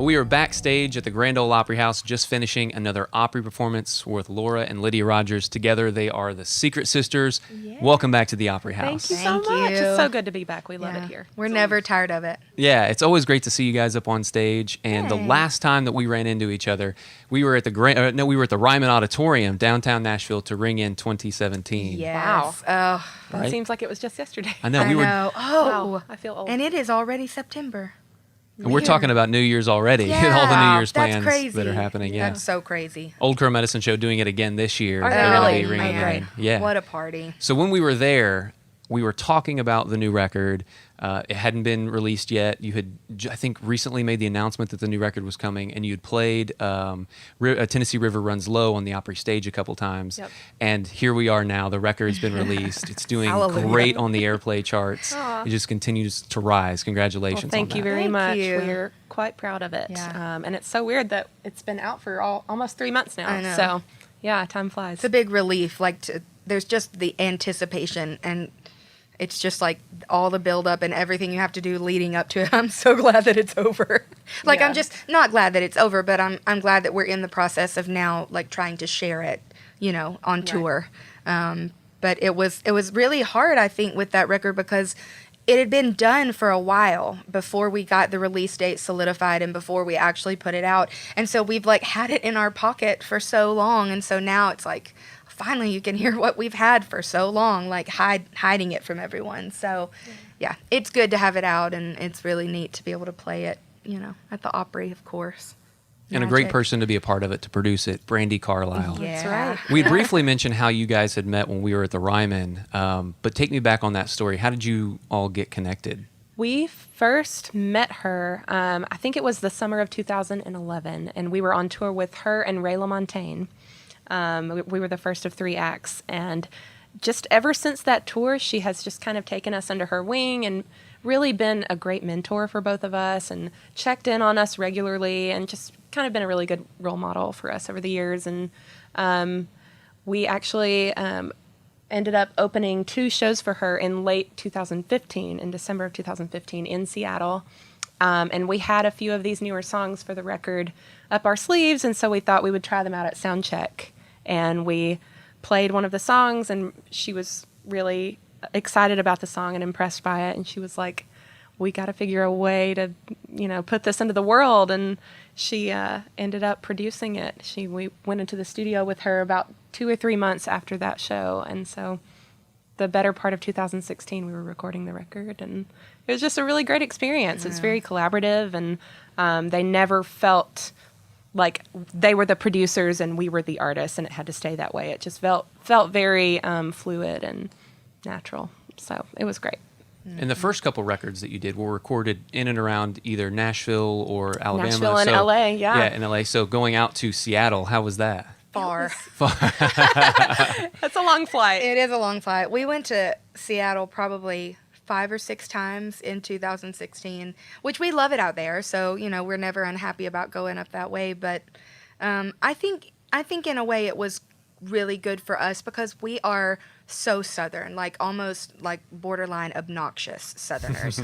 We are backstage at the Grand Ole Opry House, just finishing another Opry performance with Laura and Lydia Rogers. Together, they are the Secret Sisters. Yeah. Welcome back to the Opry House. Thank you so much. It's so good to be back. We love it here. We're never tired of it. Yeah, it's always great to see you guys up on stage. And the last time that we ran into each other, we were at the Ryman Auditorium, downtown Nashville, to ring in 2017. Yes. Wow. Right? It seems like it was just yesterday. I know. Wow, I feel old. And it is already September. And we're talking about New Year's already. Yeah, all the New Year's plans crazy. that are happening. Yeah, that's so crazy. Old Crow Medicine Show doing it again this year. Are they really? Ringing in. Yeah. What a party. So when we were there, we were talking about the new record. It hadn't been released yet. You had, I think, recently made the announcement that the new record was coming, and you had played Tennessee River Runs Low on the Opry stage a couple times. Yep. And here we are now. The record's been released. It's doing great on the airplay charts. It just continues to rise. Congratulations. Well, thank you very much. We're quite proud of it. Yeah. And it's so weird that it's been out for almost 3 months now. I know. So, yeah, time flies. It's a big relief. There's just the anticipation, and it's just like all the buildup and everything you have to do leading up to it. I'm so glad that it's over. I'm just not glad that it's over, but I'm glad that we're in the process of now trying to share it, on tour. But it was really hard, I think, with that record because it had been done for a while before we got the release date solidified and before we actually put it out. And so we've had it in our pocket for so long, and so now it's finally you can hear what we've had for so long, hiding it from everyone. So yeah, it's good to have it out, and it's really neat to be able to play it, at the Opry, of course. And a great person to be a part of it, to produce it, Brandi Carlile. Yeah. That's right. We had briefly mentioned how you guys had met when we were at the Ryman, but take me back on that story. How did you all get connected? We first met her, I think it was the summer of 2011, and we were on tour with her and Ray LaMontagne. We were the first of 3 acts, and just ever since that tour, she has just kind of taken us under her wing and really been a great mentor for both of us and checked in on us regularly and just kind of been a really good role model for us over the years. And we actually ended up opening 2 shows for her in late 2015, in December of 2015 in Seattle. And we had a few of these newer songs for the record up our sleeves, and so we thought we would try them out at soundcheck. And we played one of the songs, and she was really excited about the song and impressed by it. And she was like, we got to figure a way to, put this into the world. And she ended up producing it. We went into the studio with her about 2 or 3 months after that show. And so the better part of 2016, we were recording the record, and it was just a really great experience. It's very collaborative, and they never felt like they were the producers and we were the artists, and it had to stay that way. It just felt very fluid and natural. So it was great. And the first couple records that you did were recorded in and around either Nashville or Alabama. Nashville and LA, yeah. Yeah, in LA. So going out to Seattle, how was that? Far. That's a long flight. It is a long flight. We went to Seattle probably 5 or 6 times in 2016, which we love it out there. So, we're never unhappy about going up that way. But I think in a way it was really good for us because we are so Southern, almost borderline obnoxious Southerners.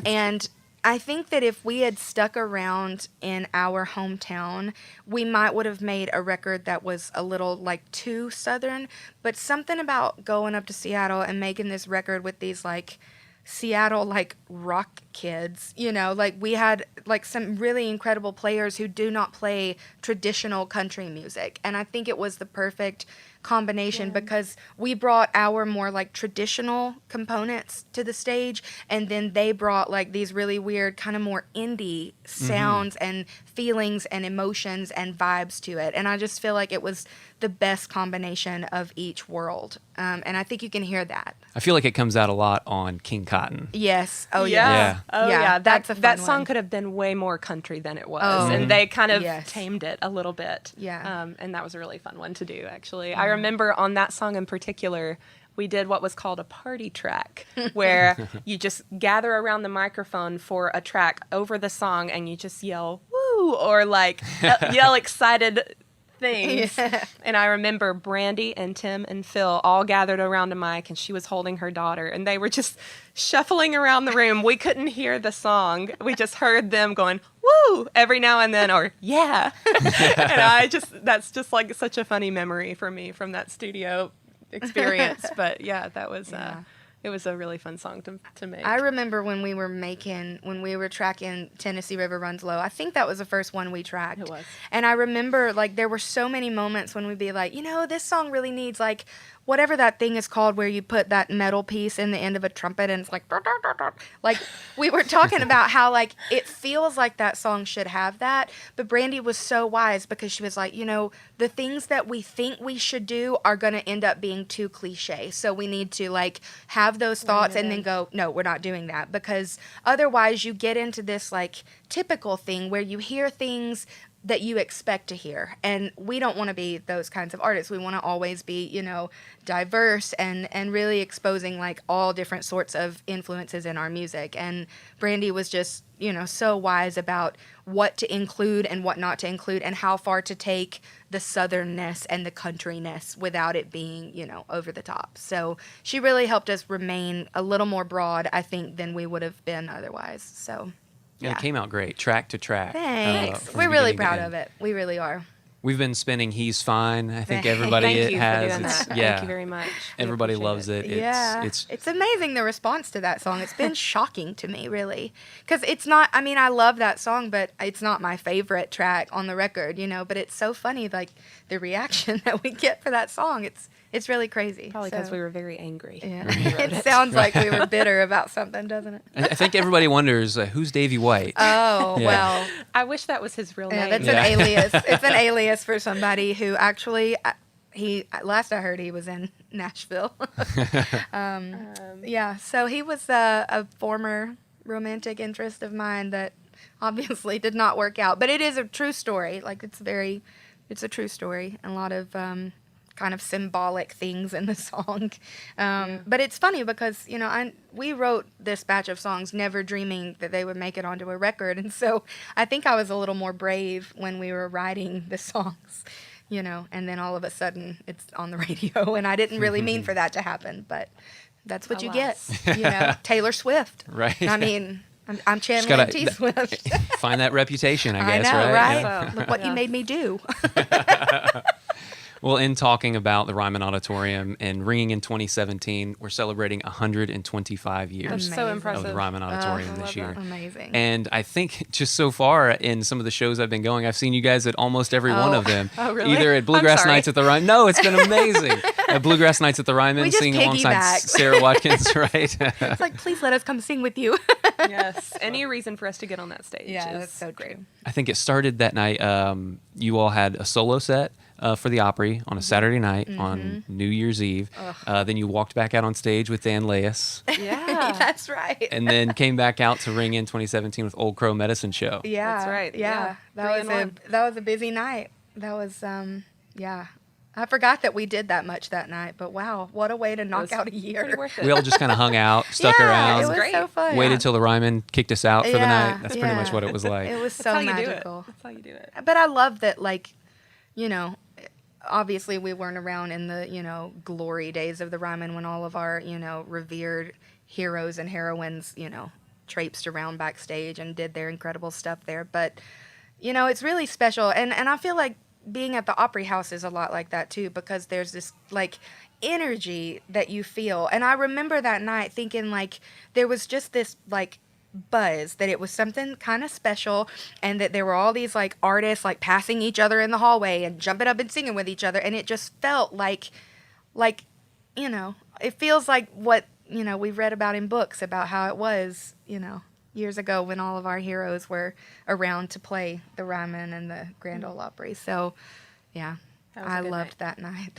And I think that if we had stuck around in our hometown, we might would have made a record that was a little too Southern. But something about going up to Seattle and making this record with these Seattle rock kids, we had some really incredible players who do not play traditional country music, and I think it was the perfect combination because we brought our more traditional components to the stage, and then they brought these really weird kind of more indie sounds and feelings and emotions and vibes to it, and I just feel like it was the best combination of each world, and I think you can hear that. I feel like it comes out a lot on King Cotton. Yes. Oh yeah. Oh yeah. That's a fun that song one. could have been way more country than it was, and they kind of tamed it a little bit. Yeah. And that was a really fun one to do, actually. I remember on that song in particular, we did what was called a party track, where you just gather around the microphone for a track over the song, and you just yell "woo" or yell excited things. Yeah. And I remember Brandi and Tim and Phil all gathered around a mic, and she was holding her daughter, and they were just shuffling around the room. We couldn't hear the song. We just heard them going, woo, every now and then, or yeah. And that's just like such a funny memory for me from that studio experience. But yeah, that was, it was a really fun song to make. I remember when we were tracking Tennessee River Runs Low. I think that was the first one we tracked. It was. And I remember, like, there were so many moments when we'd be like, this song really needs, like, whatever that thing is called where you put that metal piece in the end of a trumpet and it's like, like, we were talking about how, like, it feels like that song should have that. But Brandi was so wise because she was like, the things that we think we should do are going to end up being too cliche. So we need to, like, have those thoughts and then go, no, we're not doing that. Because otherwise you get into this, like, typical thing where you hear things that you expect to hear. And we don't want to be those kinds of artists. We want to always be, diverse and really exposing, like, all different sorts of influences in our music. And Brandi was just, so wise about what to include and what not to include and how far to take the southernness and the countryness without it being, over the top. So she really helped us remain a little more broad, I think, than we would have been otherwise. So Yeah, it came out great, track to track. Thanks. From We're really beginning to proud end. of it. We really are. We've been spinning Hes Fine. I think Thank everybody Thank you has. for doing It's, that. yeah, Thank you very much. We everybody appreciate loves it. It's amazing the response to that song. It's been shocking to me, really. Because it's not, I love that song, but it's not my favorite track on the record, but it's so funny, like, the reaction that we get for that song. It's really crazy. Probably because we were very angry. Yeah. when we wrote It sounds like we were bitter about something, doesn't it? I think everybody wonders who's Davy White. Oh, Yeah. well. I wish that was his real Yeah, name. that's an alias. It's an alias for somebody who actually, last I heard, he was in Nashville. Yeah, so he was a former romantic interest of mine that obviously did not work out. But it is a true story. Like, it's a true story. And a lot of kind of symbolic things in the song. But it's funny because, we wrote this batch of songs never dreaming that they would make it onto a record. And so I think I was a little more brave when we were writing the songs, and then all of a sudden it's on the radio. And I didn't really mean for that to happen, but that's what you get, Taylor Swift. Right. I'm channeling T Swift. Find that reputation, I guess, know, right? right? Yeah. So, Look what you made me do. Well, in talking about the Ryman Auditorium and ringing in 2017, we're celebrating 125 years That's so Amazing. of impressive. the Ryman Auditorium I this love year. that. Amazing. And I think just so far in some of the shows I've been going, I've seen you guys at almost every one of them. Oh, really? Either at I'm Bluegrass sorry. Nights at the Ryman. No, it's been amazing. At Bluegrass Nights at the Ryman, We just singing alongside piggyback. Sarah Watkins, right? It's like, please let us come sing with you. Yes. Any reason for us to get on that stage is great. great. I think it started that night. You all had a solo set for the Opry on a Saturday night on New Year's Eve. Then you walked back out on stage with Dan Leas, Yeah. That's right. and then came back out to ring in 2017 with Old Crow Medicine Show. Yeah, That's right. Yeah, Yeah. 3 in 1. that was a busy night. That was I forgot that we did that much that night, but wow, what a way to knock was out a Pretty year. worth it. We all just kind of hung out, stuck yeah, around, it was Great. so fun. waited till the Ryman kicked us out for the Yeah, night. That's pretty much what it was like. It was That's so how you magical. do it. That's how you do it. But I love that, like, obviously we weren't around in the, glory days of the Ryman when all of our, revered heroes and heroines, traipsed around backstage and did their incredible stuff there. But, it's really special. And I feel like being at the Opry House is a lot like that too, because there's this, like, energy that you feel. And I remember that night thinking, like, there was just this, like, buzz that it was something kind of special, and that there were all these, like, artists, like, passing each other in the hallway and jumping up and singing with each other, and it just felt like it feels like what we've read about in books about how it was years ago when all of our heroes were around to play the Ryman and the Grand Ole Opry. So yeah, That was a I good loved that night.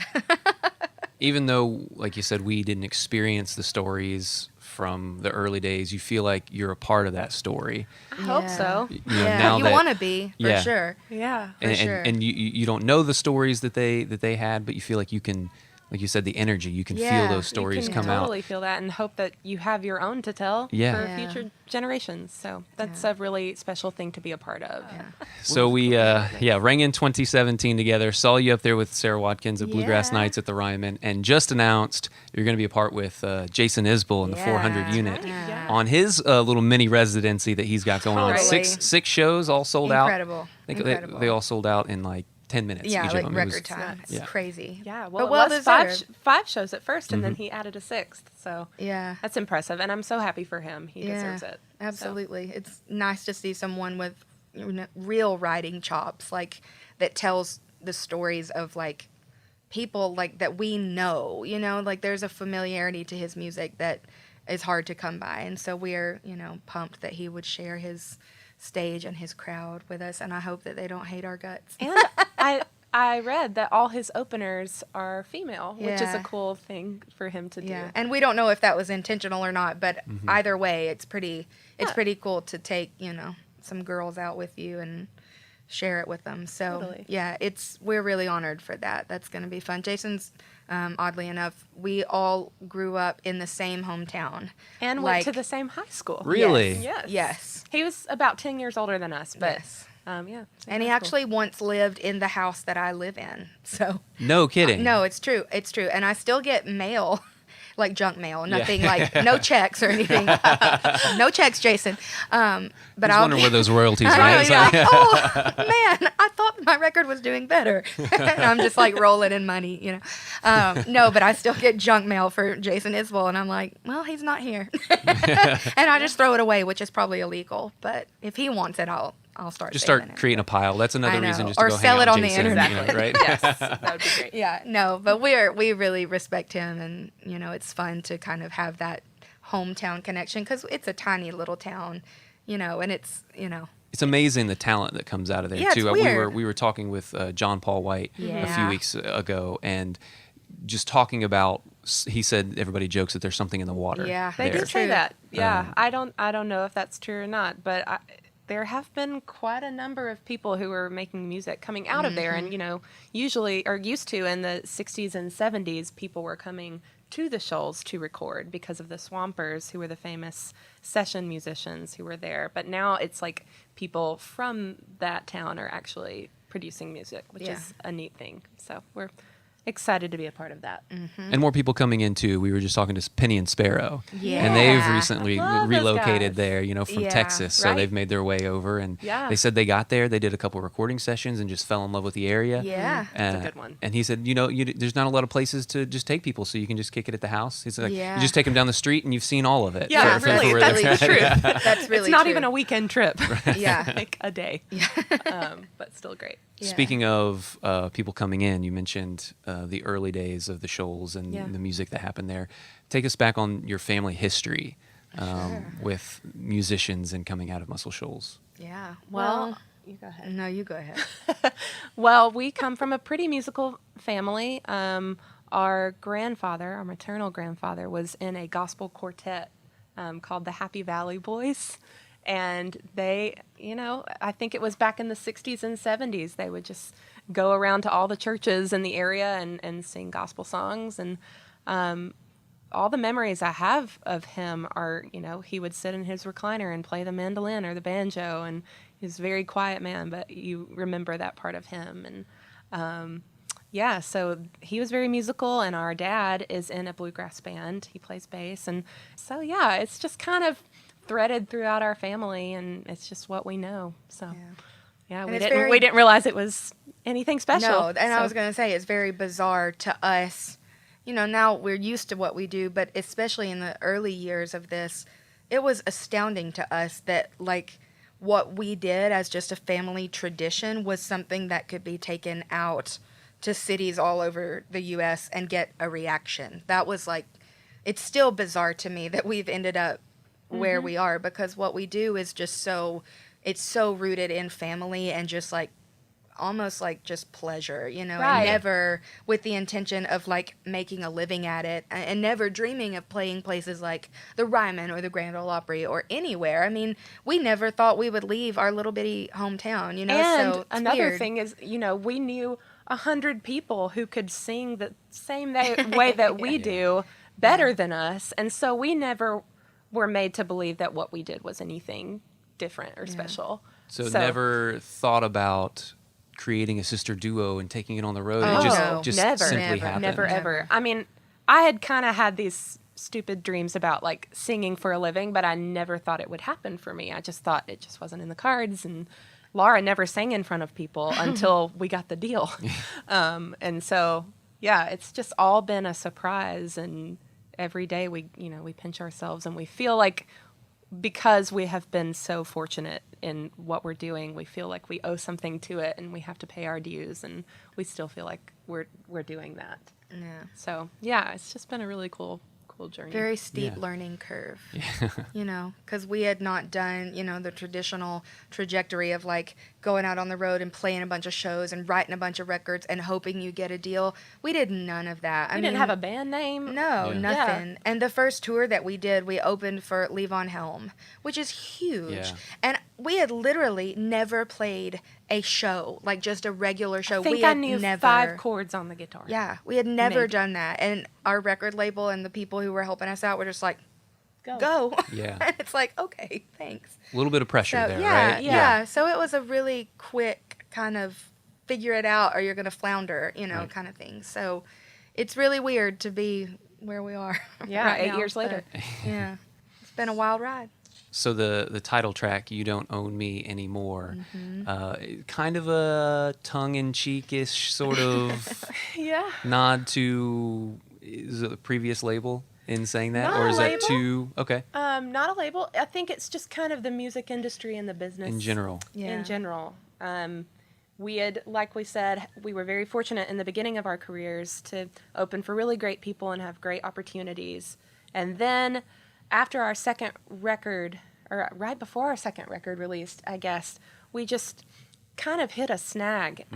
Even though, like you said, we didn't experience the stories from the early days, you feel like you're a part of that story. I hope so. You know, Yeah, now you that- want to be, for Yeah. sure. Yeah. For sure. And you don't know the stories that they had, but you feel like you can like you said, the energy. You can feel those stories come out. You can totally feel that and hope that you have your own to tell for future generations. So that's a really special thing to be a part of. Yeah. So we, rang in 2017 together, saw you up there with Sarah Watkins at Bluegrass Nights at the Ryman, and just announced you're going to be a part with Jason Isbell in the 400 unit on his little mini residency that he's got going on. Six shows all sold out. Incredible. I think they all sold out in like 10 minutes. Yeah, each like of them. record time. It's crazy. Yeah, but well, it was five shows at first, and then he added a sixth. So that's impressive, and I'm so happy for him. He deserves it. Absolutely. So. It's nice to see someone with real writing chops, like that tells the stories of like people like that we know. Like there's a familiarity to his music that is hard to come by, and so we're pumped that he would share his stage and his crowd with us, and I hope that they don't hate our guts. And I read that all his openers are female, which is a cool thing for him to do. And we don't know if that was intentional or not, but either way, it's pretty cool to take some girls out with you and share it with them. So we're really honored for that. That's going to be fun. Jason's oddly enough, we all grew up in the same hometown and went to the same high school. Really? Yes. He was about 10 years older than us, but and he actually once lived in the house that I live in. So no kidding. No, it's true. It's true. And I still get mail. Like junk mail, nothing like no checks or anything. No checks, Jason. But I was wondering where those royalties went. Oh man, I thought my record was doing better. And I'm just like rolling in money, No, but I still get junk mail for Jason Isbell, and I'm like, well, he's not here, and I just throw it away, which is probably illegal. But if he wants it, I'll start. Just start creating a pile. That's another reason just to or go sell hang it out on with the Jason, internet. right? Yes, that would be great. Yeah, no, but we really respect him, and it's fun to kind of have that hometown connection because it's a tiny little town, and it's It's amazing the talent that comes out of there too. It's weird. We were talking with John Paul White a few weeks ago, and just talking about. He said everybody jokes that there's something in the water. Yeah, they do say that. Yeah, I don't know if that's true or not, but there have been quite a number of people who are making music coming out of there, and usually or used to in the 60s and 70s, people were coming to the Shoals to record because of the Swampers, who were the famous session musicians who were there. But now it's like people from that town are actually producing music, which is a neat thing. So we're excited to be a part of that. And more people coming in too. We were just talking to Penny and Sparrow, Yeah. and they've recently Love those relocated guys. there, from Texas. So they've made their way over, and they said they got there, they did a couple recording sessions and just fell in love with the area. Yeah. That's a good one. And he said, there's not a lot of places to just take people, so you can just kick it at the house. He's like, Yeah. you just take them down the street and you've seen all of it. Yeah, for really. where That's they're the at. truth. That's really It's not true. even a weekend trip. Yeah. Like a day. But still great. Yeah. Speaking of people coming in, you mentioned the early days of the Shoals and the music that happened there. Take us back on your family history with musicians and coming out of Muscle Shoals. Yeah. Well, you go ahead. No, you go ahead. Well, we come from a pretty musical family. Our maternal grandfather, was in a gospel quartet called the Happy Valley Boys. And they, I think it was back in the 60s and 70s, they would just go around to all the churches in the area and sing gospel songs. And all the memories I have of him are, he would sit in his recliner and play the mandolin or the banjo. And he's a very quiet man, but you remember that part of him. And so he was very musical, and our dad is in a bluegrass band. He plays bass. And so, it's just kind of threaded throughout our family, and it's just what we know. So we didn't realize it was anything special. No, and I was going to say it's very bizarre to us. Now we're used to what we do, but especially in the early years of this, it was astounding to us that like what we did as just a family tradition was something that could be taken out to cities all over the US and get a reaction. That was like, it's still bizarre to me that we've ended up where we are, because what we do is just it's so rooted in family and just like almost like just pleasure, and never with the intention of like making a living at it, and never dreaming of playing places like the Ryman or the Grand Ole Opry or anywhere. I mean, we never thought we would leave our little bitty hometown, And so it's another weird. thing is, we knew 100 people who could sing the same way that we do better than us. And so we never were made to believe that what we did was anything different or special. So never thought about creating a sister duo and taking it on the road. It just never, simply happened. Never, ever. I mean, I had kind of had these stupid dreams about like singing for a living, but I never thought it would happen for me. I just thought it just wasn't in the cards. And Laura never sang in front of people until we got the deal. And so, yeah, it's just all been a surprise. And every day we pinch ourselves and we feel like, because we have been so fortunate in what we're doing, we feel like we owe something to it and we have to pay our dues, and we still feel like we're doing that. Yeah. So, yeah, it's just been a really cool journey. Very steep learning curve, because we had not done, the traditional trajectory of like going out on the road and playing a bunch of shows and writing a bunch of records and hoping you get a deal. We did none of that. We didn't have a band name. No, nothing. Yeah. And the first tour that we did, we opened for Levon Helm, which is huge. Yeah. And we had literally never played a show, like just a regular show. I knew 5 chords on the guitar. Yeah, we had never done that. And our record label and the people who were helping us out were just like, go. Yeah. And it's like, okay, thanks. A little bit of pressure there, right? Yeah. So it was a really quick kind of figure it out or you're going to flounder, kind of thing. So it's really weird to be where we are. Yeah, right 8 years later. Yeah. It's been a wild ride. So the title track, You Don't Own Me Anymore, kind of a tongue-in-cheek-ish sort of nod to the previous label in saying that? Not or is a that label. too... Okay. Not a label. I think it's just kind of the music industry and the business. In general. Yeah. In general. We had, like we said, we were very fortunate in the beginning of our careers to open for really great people and have great opportunities. And then after our second record, or right before our second record released, I guess, we just kind of hit a snag.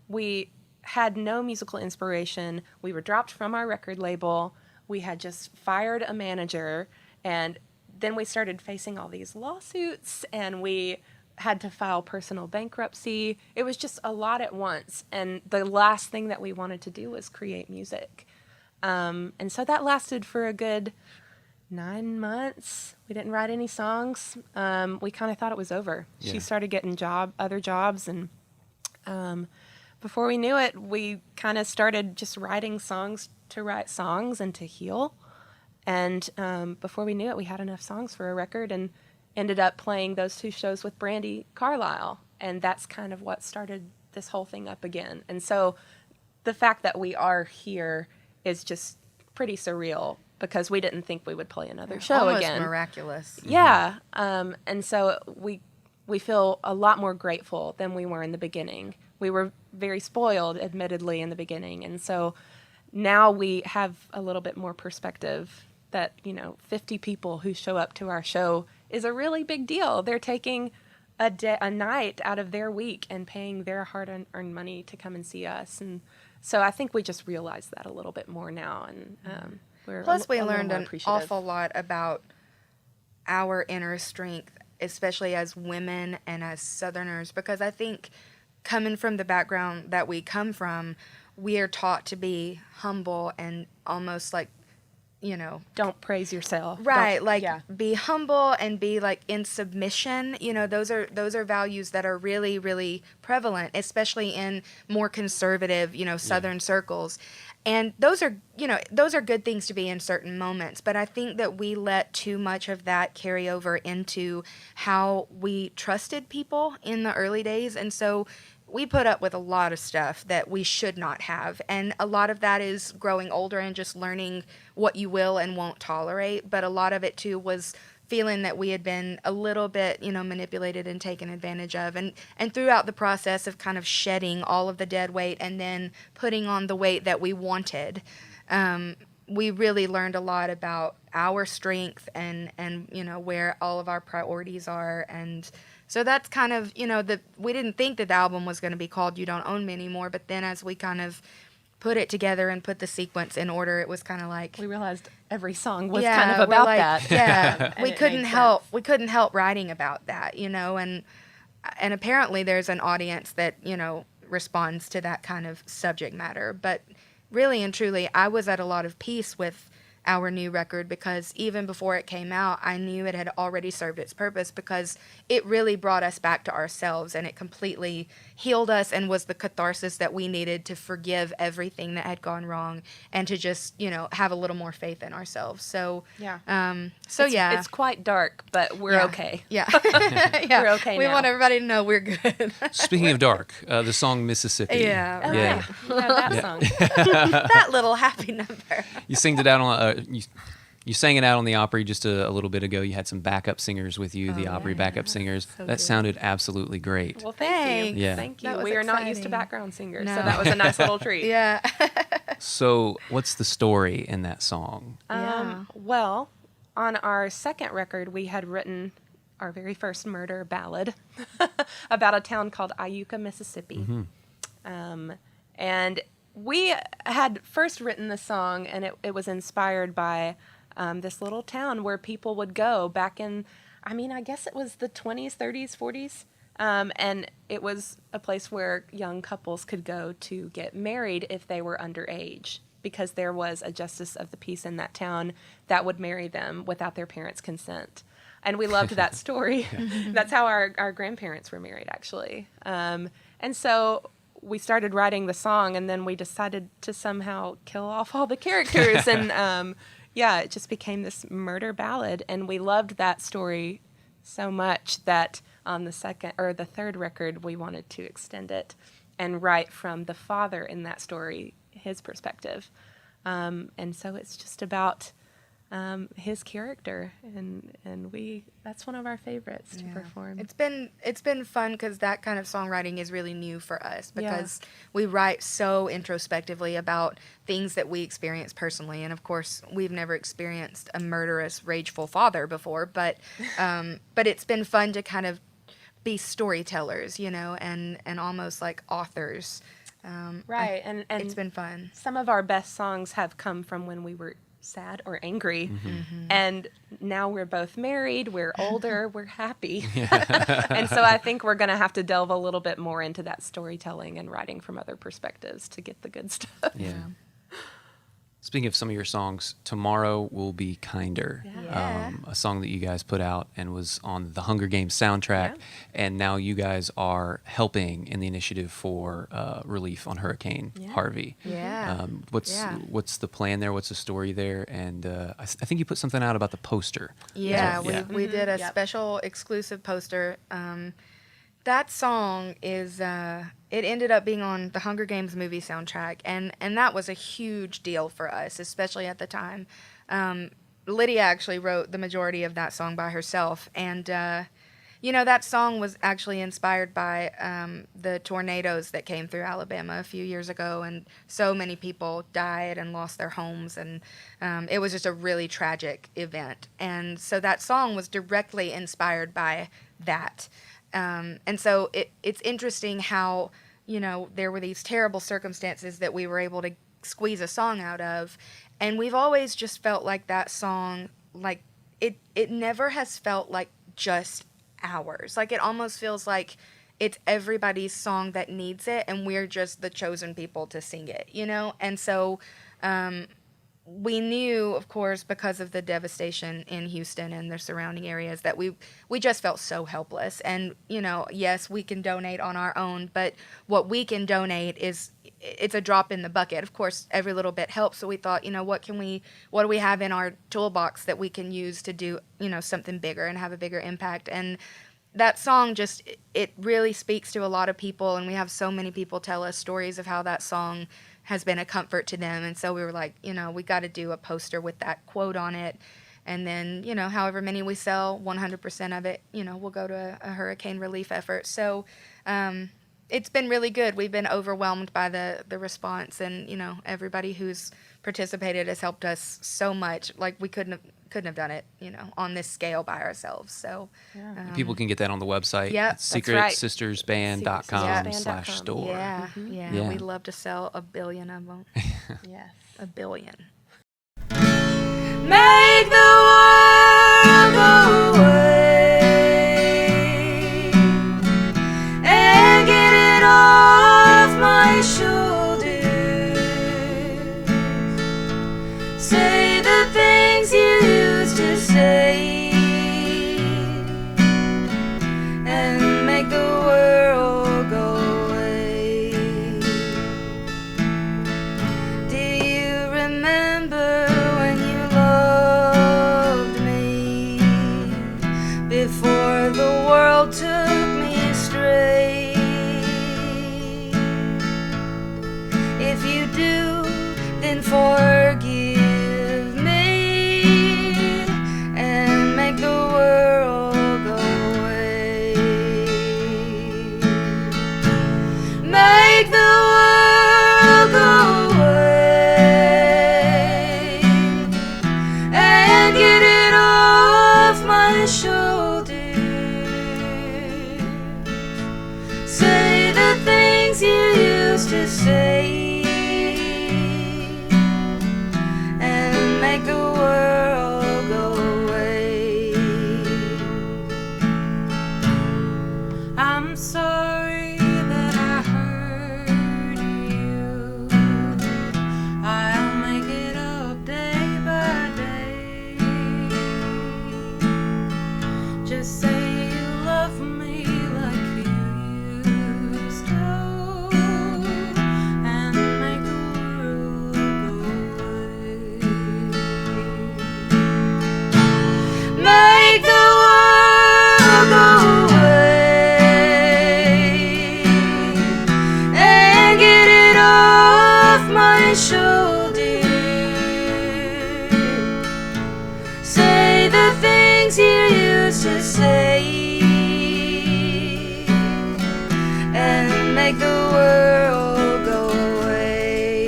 We had no musical inspiration. We were dropped from our record label. We had just fired a manager, and then we started facing all these lawsuits, and we had to file personal bankruptcy. It was just a lot at once, and the last thing that we wanted to do was create music. And so that lasted for a good 9 months. We didn't write any songs. We kind of thought it was over. Yeah. She started getting other jobs, and before we knew it, we kind of started just writing songs to write songs and to heal. And before we knew it, we had enough songs for a record and ended up playing those 2 shows with Brandi, Carlile. And that's kind of what started this whole thing up again. And so the fact that we are here is just pretty surreal, because we didn't think we would play another show almost again. Miraculous. Yeah. And so we feel a lot more grateful than we were in the beginning. We were very spoiled, admittedly, in the beginning. And so now we have a little bit more perspective that, 50 people who show up to our show is a really big deal. They're taking a night out of their week and paying their hard-earned money to come and see us. And so I think we just realize that a little bit more now. And we're Plus, we a little learned more an appreciative. awful lot about our inner strength, especially as women and as Southerners, because I think coming from the background that we come from, we are taught to be humble and almost like, don't praise yourself. Right, be humble and be like in submission. Those are values that are really, really prevalent, especially in more conservative, Southern circles. And those are good things to be in certain moments. But I think that we let too much of that carry over into how we trusted people in the early days. And so we put up with a lot of stuff that we should not have. And a lot of that is growing older and just learning what you will and won't tolerate. But a lot of it, too, was feeling that we had been a little bit, manipulated and taken advantage of. And throughout the process of kind of shedding all of the dead weight and then putting on the weight that we wanted, we really learned a lot about our strength and where all of our priorities are. And so that's kind of, we didn't think that the album was going to be called You Don't Own Me Anymore, but then as we kind of put it together and put the sequence in order, it was kind of like... We realized every song was kind of about that. Yeah, we couldn't help writing about that, and apparently there's an audience that, responds to that kind of subject matter. But really and truly, I was at a lot of peace with our new record, because even before it came out, I knew it had already served its purpose, because it really brought us back to ourselves, and it completely healed us and was the catharsis that we needed to forgive everything that had gone wrong and to just, have a little more faith in ourselves. So, It's quite dark, but we're okay. Yeah. We're okay We now. want everybody to know we're good. Speaking of dark, the song Mississippi. Yeah. Oh, Yeah. that song. That little happy number. You singed it out on you sang it out on the Opry just a little bit ago. You had some backup singers with you, the Opry backup singers. So that good. sounded absolutely great. Well, thank you. Thanks. Yeah. Thank you. That was We are not used to exciting. background singers, No. so that was a nice little treat. Yeah. So, what's the story in that song? Well, on our second record, we had written our very first murder ballad about a town called Iuka, Mississippi. And we had first written the song, and it was inspired by this little town where people would go back in, I guess it was the 20s, 30s, 40s. And it was a place where young couples could go to get married if they were underage, because there was a justice of the peace in that town that would marry them without their parents' consent. And we loved that story. That's how our grandparents were married, actually. And so we started writing the song, and then we decided to somehow kill off all the characters. And it just became this murder ballad. And we loved that story so much that on the third record, we wanted to extend it and write from the father in that story, his perspective. And so it's just about his character, and that's one of our favorites to perform. It's been fun, because that kind of songwriting is really new for us, because we write so introspectively about things that we experience personally, and of course we've never experienced a murderous, rageful father before, but it's been fun to kind of be storytellers, and almost like authors. Right, and it's been fun. Some of our best songs have come from when we were sad or angry, and now we're both married, we're older, we're happy. And so I think we're going to have to delve a little bit more into that storytelling and writing from other perspectives to get the good stuff. Yeah. Speaking of some of your songs, Tomorrow Will Be Kinder, a song that you guys put out and was on the Hunger Games soundtrack, and now you guys are helping in the initiative for relief on Hurricane Harvey. Yeah. What's the plan there? What's the story there? And I think you put something out about the poster. Yeah, So, we did a special exclusive poster. That song is, it ended up being on the Hunger Games movie soundtrack, and that was a huge deal for us, especially at the time. Lydia actually wrote the majority of that song by herself, and, that song was actually inspired by the tornadoes that came through Alabama a few years ago, and so many people died and lost their homes, and it was just a really tragic event. And so that song was directly inspired by that. And so it's interesting how, there were these terrible circumstances that we were able to squeeze a song out of. And we've always just felt like that song, like, it never has felt like just ours. Like, it almost feels like it's everybody's song that needs it, and we're just the chosen people to sing it, And so we knew, of course, because of the devastation in Houston and the surrounding areas, that we just felt so helpless. And, yes, we can donate on our own, but what we can donate it's a drop in the bucket. Of course, every little bit helps. So we thought, what do we have in our toolbox that we can use to do, something bigger and have a bigger impact? And that song it really speaks to a lot of people, and we have so many people tell us stories of how that song has been a comfort to them. And so we were like, we got to do a poster with that quote on it. And then, however many we sell, 100% of it, will go to a hurricane relief effort. So it's been really good. We've been overwhelmed by the response, and, everybody who's participated has helped us so much. Like, we couldn't have done it, on this scale by ourselves. So people can get that on the website. Yep, It's that's right. secretsistersband.com/store. Yeah. We'd love to sell 1 billion of them. Yes. 1 billion. Make the world go away and get it all If you do, then forgive me and make the world go away. Make the world go away and get it off my shoulders. Say the things you used to say and make the world go away. I'm sorry that I hurt you. I'll make it up day by day. Just say you love me like you used to and make the world go away. Make the world go away and get it off my shoulders. Say the things you used to say and make the world go away.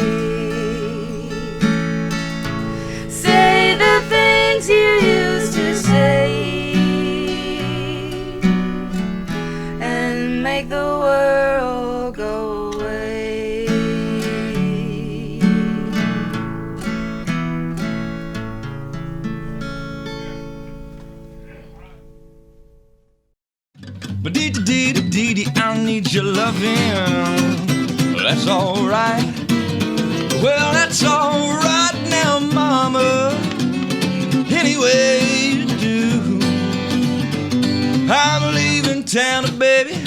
Say the things you used to say and make the world go away. But dee I need your loving. Well, that's alright. Well, that's alright now, mama. Anyway, you do. I'm leaving town, baby.